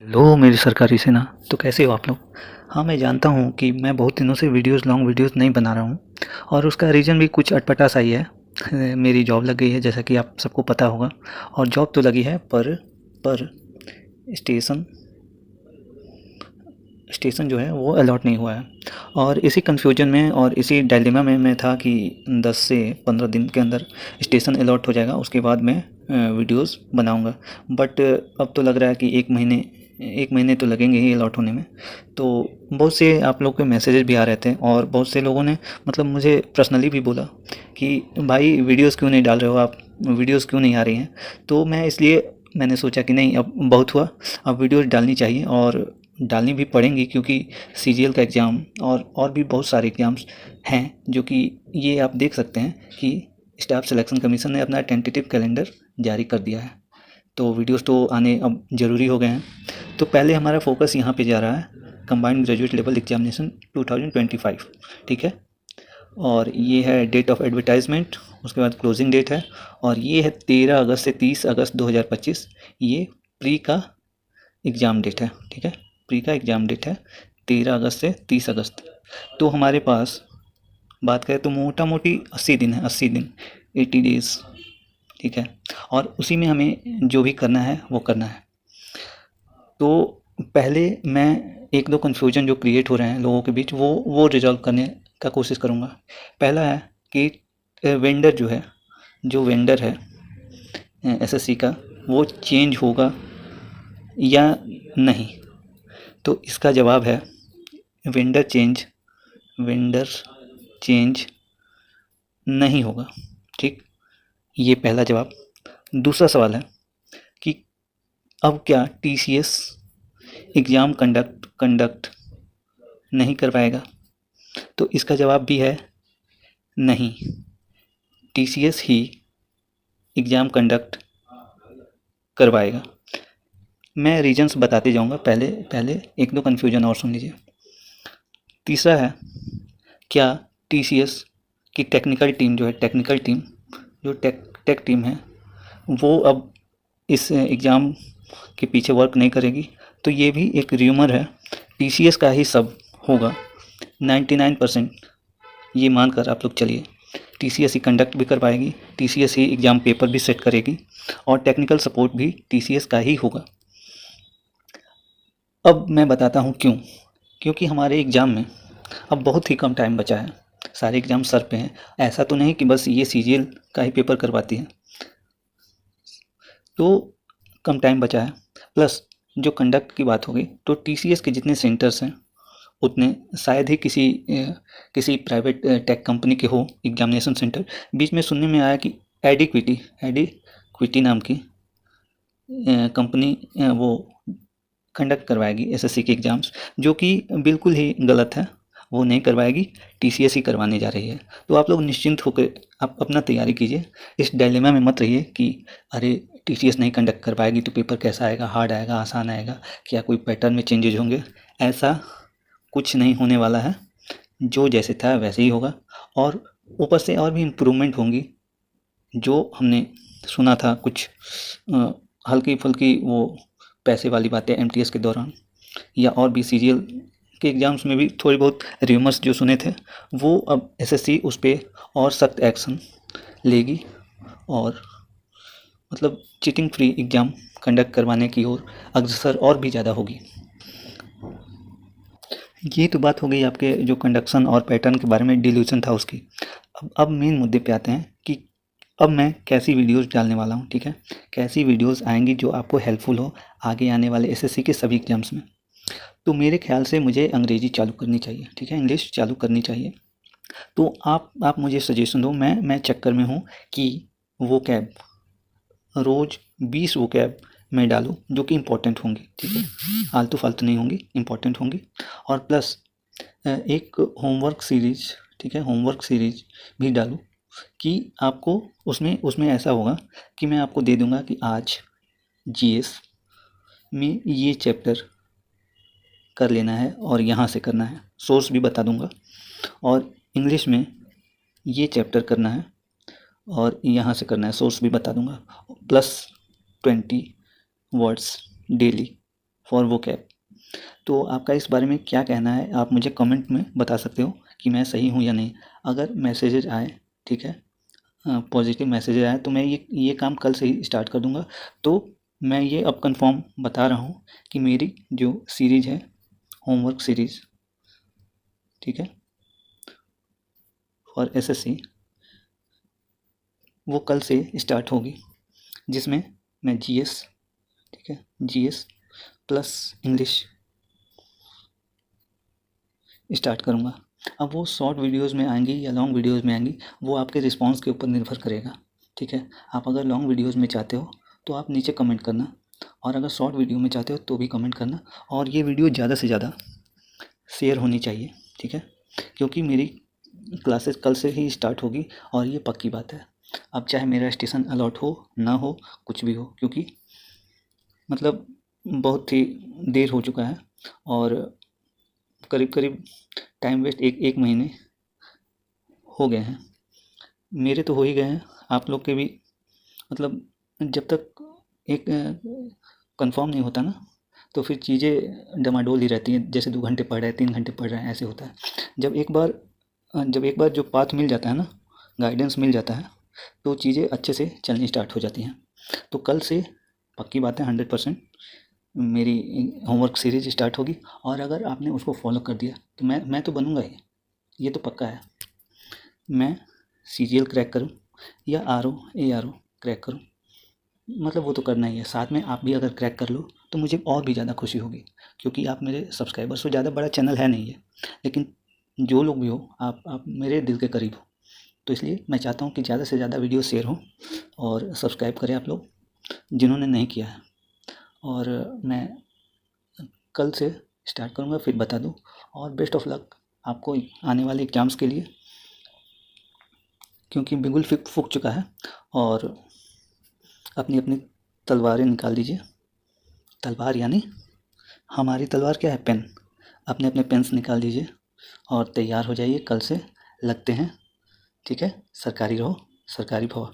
Hello मेरी सरकारी सेना। तो कैसे हो आप लोग? हाँ, मैं जानता हूँ कि मैं बहुत दिनों से लॉन्ग वीडियोस नहीं बना रहा हूँ और उसका रीज़न भी कुछ अटपटा सा ही है। मेरी जॉब लग गई है, जैसा कि आप सबको पता होगा। और जॉब तो लगी है, पर स्टेशन स्टेशन जो है वो अलॉट नहीं हुआ है। और इसी कन्फ्यूजन में और इसी डायलेमा में मैं था कि 10 से 15 दिन के अंदर स्टेशन अलॉट हो जाएगा, उसके बाद मैं वीडियोस बनाऊंगा। बट अब तो लग रहा है कि एक महीने तो लगेंगे ही अलॉट होने में। तो बहुत से आप लोग के मैसेजेस भी आ रहे थे और बहुत से लोगों ने मतलब मुझे पर्सनली भी बोला कि भाई वीडियोस क्यों नहीं डाल रहे हो आप, वीडियोस क्यों नहीं आ रही हैं। तो मैंने सोचा कि नहीं, अब बहुत हुआ, अब वीडियोस डालनी चाहिए और डालनी भी पड़ेंगी, क्योंकि सीजीएल का एग्ज़ाम और भी बहुत सारे एग्ज़ाम्स हैं जो कि ये आप देख सकते हैं कि स्टाफ सिलेक्शन कमीशन ने अपना टेंटेटिव कैलेंडर जारी कर दिया है। तो वीडियोस तो आने अब ज़रूरी हो गए हैं। तो पहले हमारा फोकस यहाँ पे जा रहा है, कंबाइंड ग्रेजुएट लेवल एग्जामिनेशन 2025, ठीक है। और ये है डेट ऑफ एडवर्टाइजमेंट, उसके बाद क्लोजिंग डेट है। और ये है 13 अगस्त से 30 अगस्त 2025। ये प्री का एग्ज़ाम डेट है, ठीक है। प्री का एग्ज़ाम डेट है 13 अगस्त से 30 अगस्त। तो हमारे पास बात करें तो मोटा मोटी 80 दिन है, 80 दिन, 80 डेज़, ठीक है। और उसी में हमें जो भी करना है वो करना है। तो पहले मैं एक दो कन्फ्यूजन जो क्रिएट हो रहे हैं लोगों के बीच वो रिजॉल्व करने का कोशिश करूँगा। पहला है कि वेंडर जो वेंडर है एसएससी का, वो चेंज होगा या नहीं। तो इसका जवाब है वेंडर वेंडर चेंज नहीं होगा, ठीक। ये पहला जवाब। दूसरा सवाल है कि अब क्या टीसीएस एग्ज़ाम कंडक्ट नहीं कर पाएगा। तो इसका जवाब भी है नहीं, टीसीएस ही एग्ज़ाम कंडक्ट करवाएगा। मैं रीजंस बताते जाऊंगा, पहले पहले एक दो कन्फ्यूजन और सुन लीजिए। तीसरा है, क्या टीसीएस की टेक्निकल टीम जो टेक टीम है, वो अब इस एग्ज़ाम के पीछे वर्क नहीं करेगी। तो ये भी एक र्यूमर है, टीसीएस का ही सब होगा 99%। ये मानकर आप लोग चलिए, टीसीएस ही कंडक्ट भी कर पाएगी, टीसीएस ही एग्ज़ाम पेपर भी सेट करेगी और टेक्निकल सपोर्ट भी टीसीएस का ही होगा। अब मैं बताता हूँ क्यों। क्योंकि हमारे एग्ज़ाम में अब बहुत ही कम टाइम बचा है, सारे एग्ज़ाम सर पे हैं। ऐसा तो नहीं कि बस ये सीजीएल का ही पेपर करवाती है। तो कम टाइम बचा है, प्लस जो कंडक्ट की बात होगी तो टीसीएस के जितने सेंटर्स हैं उतने शायद ही किसी प्राइवेट टेक कंपनी के हो एग्जामिनेशन सेंटर। बीच में सुनने में आया कि एडिक्विटी नाम की कंपनी वो कंडक्ट करवाएगी एसएससी के एग्ज़ाम्स, जो कि बिल्कुल ही गलत है। वो नहीं करवाएगी, टीसीएस ही करवाने जा रही है। तो आप लोग निश्चिंत होकर आप अपना तैयारी कीजिए, इस डायलेमा में मत रहिए कि अरे टीसीएस नहीं कंडक्ट कर पाएगी तो पेपर कैसा आएगा, हार्ड आएगा, आसान आएगा, क्या कोई पैटर्न में चेंजेज होंगे। ऐसा कुछ नहीं होने वाला है, जो जैसे था वैसे ही होगा। और ऊपर से और भी इम्प्रूवमेंट होंगी। जो हमने सुना था कुछ हल्की फुल्की वो पैसे वाली बातें एमटीएस के दौरान, या और भी सीजीएल के एग्ज़ाम्स में भी थोड़ी बहुत र्यूमर्स जो सुने थे, वो अब एसएससी उस पर और सख्त एक्शन लेगी और मतलब चीटिंग फ्री एग्ज़ाम कंडक्ट करवाने की ओर अग्रसर और भी ज़्यादा होगी। ये तो बात हो गई आपके जो कंडक्शन और पैटर्न के बारे में डिल्यूजन था उसकी। अब मेन मुद्दे पे आते हैं कि अब मैं कैसी वीडियोस डालने वाला हूँ, ठीक है। कैसी वीडियोस आएंगी जो आपको हेल्पफुल हो आगे आने वाले एसएससी के सभी एग्जाम्स में। तो मेरे ख्याल से मुझे अंग्रेजी चालू करनी चाहिए, ठीक है, इंग्लिश चालू करनी चाहिए। तो आप मुझे सजेशन दो। मैं चक्कर में हूँ कि वो कैब रोज़ 20 वो कैब मैं डालूँ जो कि इम्पोर्टेंट होंगी, ठीक है, आलतू फालतू नहीं होंगी, इम्पोर्टेंट होंगी। और प्लस एक होमवर्क सीरीज, ठीक है, होमवर्क सीरीज भी डालूँ कि आपको उसमें उसमें ऐसा होगा कि मैं आपको दे दूंगा कि आज जीएस में ये चैप्टर कर लेना है और यहाँ से करना है, सोर्स भी बता दूंगा। और इंग्लिश में ये चैप्टर करना है और यहाँ से करना है, सोर्स भी बता दूंगा। Plus 20 words daily, for vocab. तो आपका इस बारे में क्या कहना है, आप मुझे कमेंट में बता सकते हो कि मैं सही हूँ या नहीं। अगर मैसेजेज आए, ठीक है, पॉजिटिव मैसेजेज आए तो मैं ये काम कल से ही स्टार्ट कर दूँगा। तो मैं ये अब कंफर्म बता रहा हूँ कि मेरी जो सीरीज़ है, होमवर्क सीरीज़, ठीक है, फॉर एसएससी, वो कल से स्टार्ट होगी, जिसमें मैं जीएस, ठीक है, जीएस प्लस इंग्लिश स्टार्ट करूँगा। अब वो शॉर्ट वीडियोज़ में आएंगी या लॉन्ग वीडियोज़ में आएंगी, वो आपके रिस्पॉन्स के ऊपर निर्भर करेगा, ठीक है। आप अगर लॉन्ग वीडियोज़ में चाहते हो तो आप नीचे कमेंट करना, और अगर शॉर्ट वीडियो में चाहते हो तो भी कमेंट करना। और ये वीडियो ज़्यादा से ज़्यादा शेयर होनी चाहिए, ठीक है, क्योंकि मेरी क्लासेस कल से ही स्टार्ट होगी और ये पक्की बात है। अब चाहे मेरा स्टेशन अलॉट हो ना हो, कुछ भी हो, क्योंकि मतलब बहुत ही देर हो चुका है और करीब करीब टाइम वेस्ट एक महीने हो गए हैं। मेरे तो हो ही गए हैं, आप लोग के भी। मतलब जब तक एक कंफर्म नहीं होता ना, तो फिर चीज़ें डमाडोल ही रहती हैं। जैसे 2 घंटे पढ़ रहे हैं, 3 घंटे पढ़ रहे हैं, ऐसे होता है। जब एक बार जो पाथ मिल जाता है ना, गाइडेंस मिल जाता है, तो चीज़ें अच्छे से चलनी स्टार्ट हो जाती हैं। तो कल से पक्की बात है, 100% मेरी होमवर्क सीरीज स्टार्ट होगी। और अगर आपने उसको फॉलो कर दिया तो मैं तो बनूंगा ही, ये तो पक्का है। मैं सीजीएल क्रैक करूं या आरओ एआरओ क्रैक करूं, मतलब वो तो करना ही है। साथ में आप भी अगर क्रैक कर लो तो मुझे और भी ज़्यादा खुशी होगी, क्योंकि आप मेरे सब्सक्राइबर्स से ज़्यादा बड़ा चैनल है नहीं है, लेकिन जो लोग भी हो, आप मेरे दिल के करीब हो। तो इसलिए मैं चाहता हूँ कि ज़्यादा से ज़्यादा वीडियो शेयर हो और सब्सक्राइब करें आप लोग जिन्होंने नहीं किया है। और मैं कल से स्टार्ट करूँगा, फिर बता दूँ। और बेस्ट ऑफ लक आपको आने वाले एग्ज़ाम्स के लिए, क्योंकि बिल्कुल फूक चुका है। और अपनी अपनी तलवारें निकाल दीजिए। तलवार यानी हमारी तलवार क्या है, पेन। अपने अपने पेन्स निकाल दीजिए और तैयार हो जाइए, कल से लगते हैं, ठीक है। सरकारी रहो, सरकारी भव।